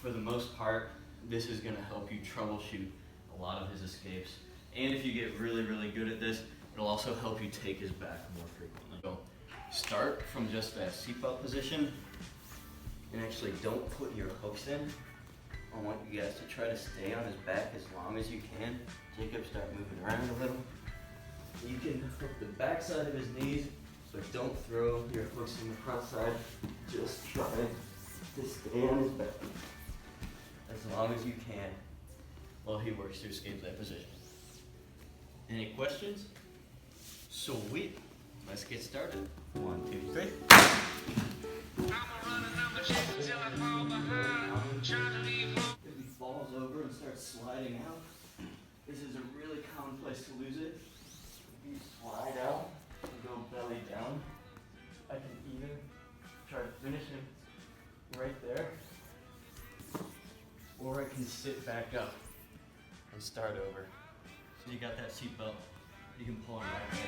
for the most part, this is gonna help you troubleshoot a lot of his escapes. And if you get really, really good at this, it'll also help you take his back more frequently. So start from just that seatbelt position, and actually don't put your hooks in. I want you guys to try to stay on his back as long as you can. Jacob, start moving around a little. You can hook the back side of his knees, but don't throw your hooks in the front side. Just try to stay on his back as long as you can while he works to escape that position. Any questions? Sweet. Let's get started. 1, 2, 3. If he falls over and starts sliding out, this is a really common place to lose it. If you slide out and go belly down, I can either try to finish him right there, or I can sit back up and start over. So you got that seatbelt, you can pull him right back.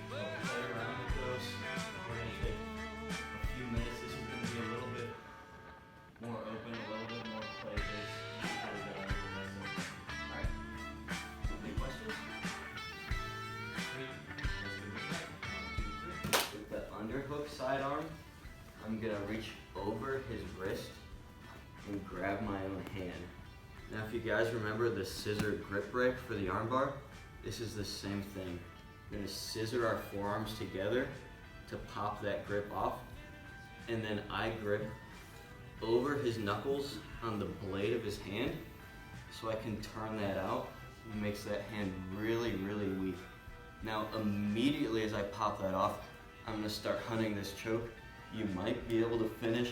So play around with those. We're going to take a few minutes. This is going to be a little bit more open, a little bit more play-based. Alright. Any questions? With the underhook sidearm, I'm going to reach over his wrist and grab my own hand. Now if you guys remember the scissor grip break for the armbar, this is the same thing. We're going to scissor our forearms together to pop that grip off, and then I grip over his knuckles on the blade of his hand so I can turn that out. It makes that hand really, really weak. Now immediately as I pop that off, I'm going to start hunting this choke. You might be able to finish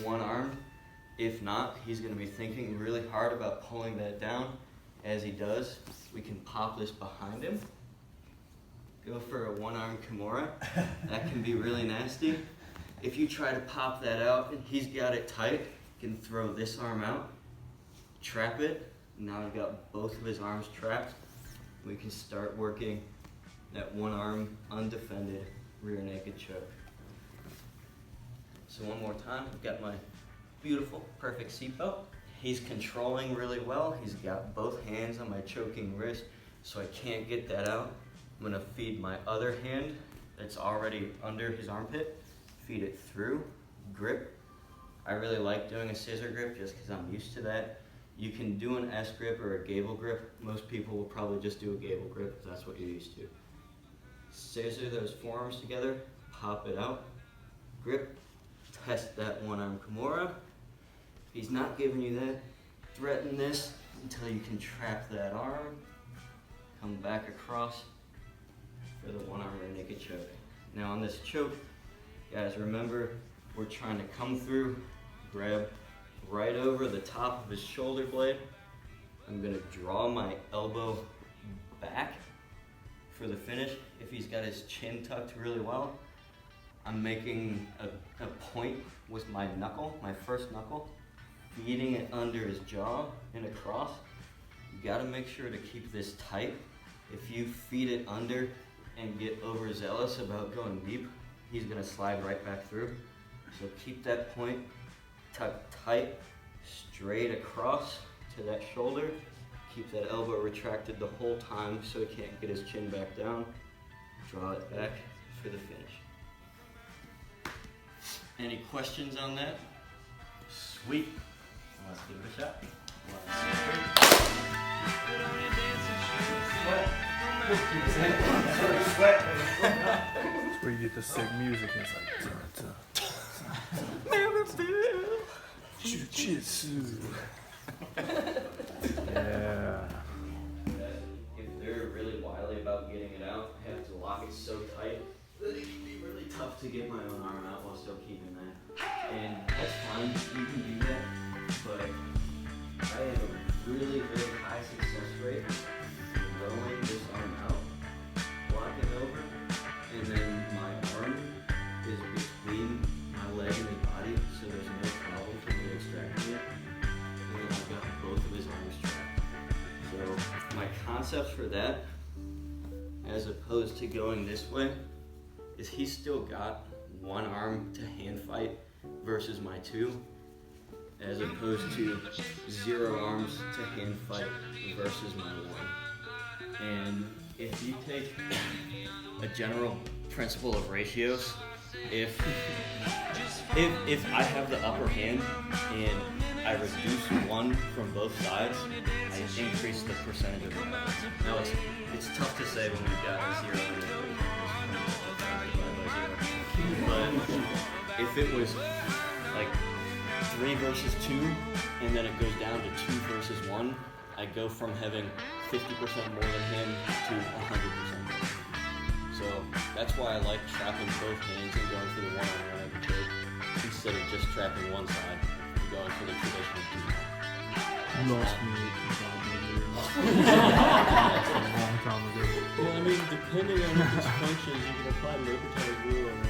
one arm. If not, he's going to be thinking really hard about pulling that down. As he does, we can pop this behind him. Go for a one-arm Kimura. That can be really nasty. If you try to pop that out and he's got it tight, you can throw this arm out, trap it. Now I've got both of his arms trapped. We can start working that one-arm undefended rear naked choke. So one more time, I've got my beautiful, perfect seatbelt. He's controlling really well. He's got both hands on my choking wrist, so I can't get that out. I'm gonna feed my other hand that's already under his armpit, feed it through, grip. I really like doing a scissor grip just because I'm used to that. You can do an S grip or a gable grip. Most people will probably just do a gable grip if that's what you're used to. Scissor those forearms together, pop it out, grip, test that one-arm Kimura. If he's not giving you that, threaten this until you can trap that arm, come back across for the one-arm rear naked choke. Now on this choke, guys, remember we're trying to come through, grab right over the top of his shoulder blade. I'm gonna draw my elbow back for the finish. If he's got his chin tucked really well, I'm making a point with my knuckle, my first knuckle, feeding it under his jaw and across. You gotta make sure to keep this tight. If you feed it under and get overzealous about going deep, he's gonna slide right back through. So keep that point tucked tight, straight across to that shoulder. Keep that elbow retracted the whole time so he can't get his chin back down. Draw it back for the finish. Any questions on that? Sweet. Let's give it a shot. 1, 2, 3. Sweat. That's where you get the sick music. It's like Maryville. Jiu-jitsu. Yeah. If they're really wily about getting it out, I have to lock it so tight that it can be really tough to get my own arm out while still keeping that. And that's fine, you can do that, but I have a really, really high success rate rolling this arm out, locking over, and then my arm is between my leg and his body, so there's no problem for me extracting it. And then I've got both of his arms trapped. So my concept for that, as opposed to going this way, is he's still got one arm to hand fight versus my two. as opposed to 0 arms to hand fight versus my 1. And if you take a general principle of ratios, if I have the upper hand and I reduce 1 from both sides, I increase the percentage of it. Now it's tough to say when we've got a 0 in the equation. But if it was like 3 versus 2, and then it goes down to 2 versus 1, I go from having 50% more than him to 100% more. So that's why I like trapping both hands and going for the 1-on-1 every choke instead of just trapping one side and going for the traditional 2. You lost me a long time ago. Well, I mean, depending on if this functions, you can apply Lopet's rule and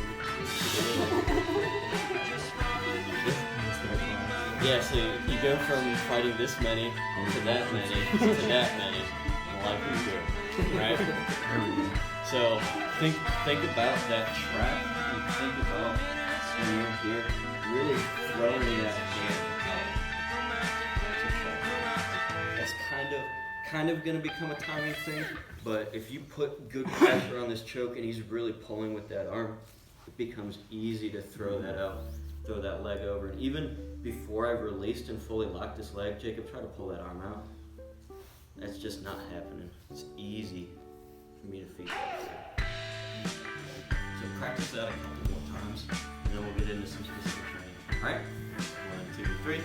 yeah, so you go from fighting this many to that many to that many. Like you do, right? So think about that trap. You think about when you're here, really throwing that hand out. That's kind of gonna become a timing thing. But if you put good pressure on this choke and he's really pulling with that arm, it becomes easy to throw that out, throw that leg over. And even before I've released and fully locked this leg, Jacob, try to pull that arm out. That's just not happening. It's easy for me to feed that. So practice that a couple more times, and then we'll get into some specific training. All right? 1, 2, 3.